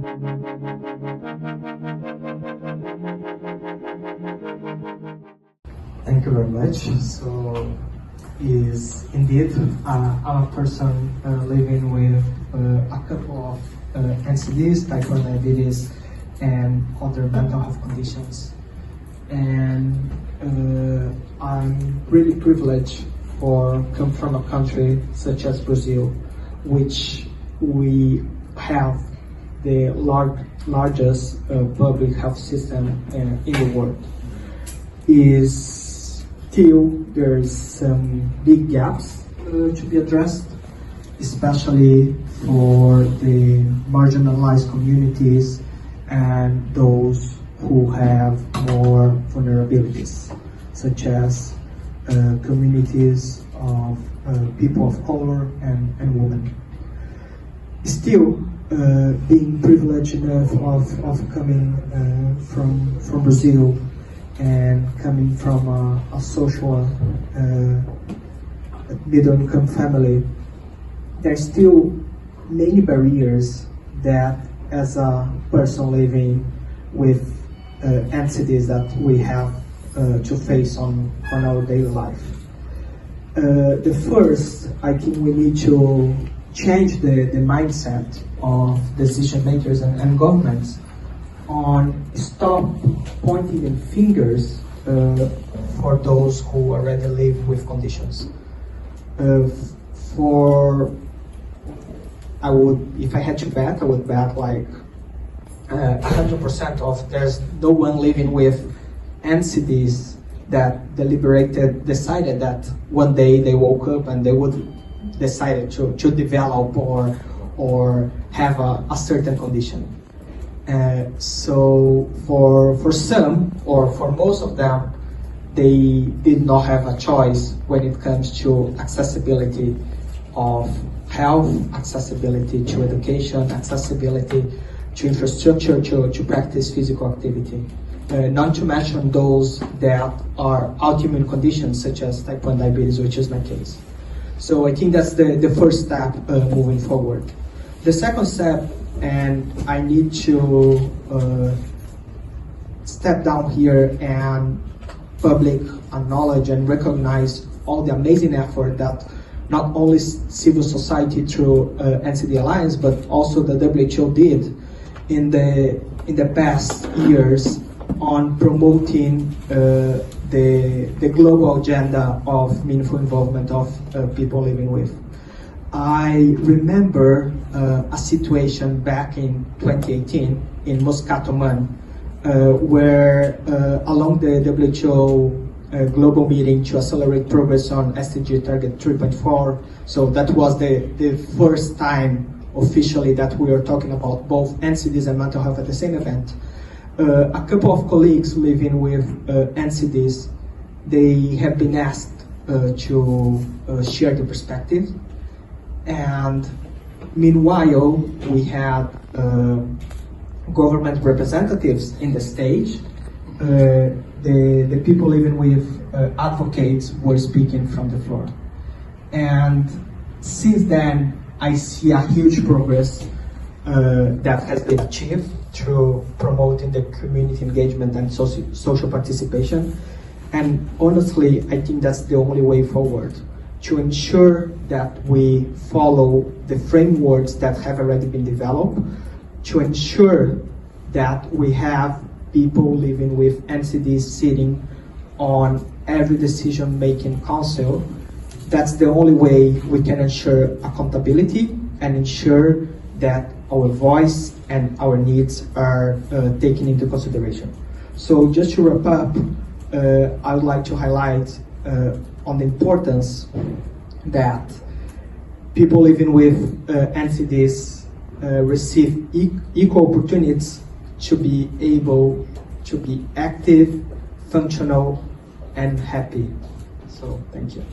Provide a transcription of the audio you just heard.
Thank you very much. So, is indeed I'm a person living with a couple of NCDs, type 1 diabetes, and other mental health conditions. And I'm really privileged for come from a country such as Brazil, which we have the largest public health system in the world. Still, there is some big gaps to be addressed, especially for the marginalized communities and those who have more vulnerabilities, such as communities of people of color and women. Still, being privileged enough of coming from Brazil and coming from a social middle-income family, there's still many barriers that, as a person living with entities that we have to face on our daily life. The first, I think we need to change the mindset of decision makers and governments on stop pointing the fingers for those who already live with conditions. If I had to bet, I would bet like 100% of there's no one living with NCDs that decided that one day they woke up and they would decided to develop or have a certain condition. So for some, or for most of them, they did not have a choice when it comes to accessibility of health, accessibility to education, accessibility to infrastructure to practice physical activity. Not to mention those that are autoimmune conditions such as type 1 diabetes, which is my case. So I think that's the first step moving forward. The second step, and I need to step down here and public acknowledge and recognize all the amazing effort that not only civil society through NCD Alliance, but also the WHO did in the past years on promoting the global agenda of meaningful involvement of people living with. I remember a situation back in 2018 in Muscat, Oman, where along the WHO global meeting to accelerate progress on SDG target 3.4, so that was the first time officially that we are talking about both NCDs and mental health at the same event. A couple of colleagues living with NCDs, they have been asked to share the perspective, and meanwhile we had government representatives in the stage. The people living with advocates were speaking from the floor, and since then I see a huge progress that has been achieved through promoting the community engagement and social participation. And honestly, I think that's the only way forward, to ensure that we follow the frameworks that have already been developed, to ensure that we have people living with NCDs sitting on every decision-making council. That's the only way we can ensure accountability and ensure that our voice and our needs are taken into consideration. So just to wrap up, I would like to highlight on the importance that people living with NCDs receive equal opportunities to be able to be active, functional, and happy. So thank you.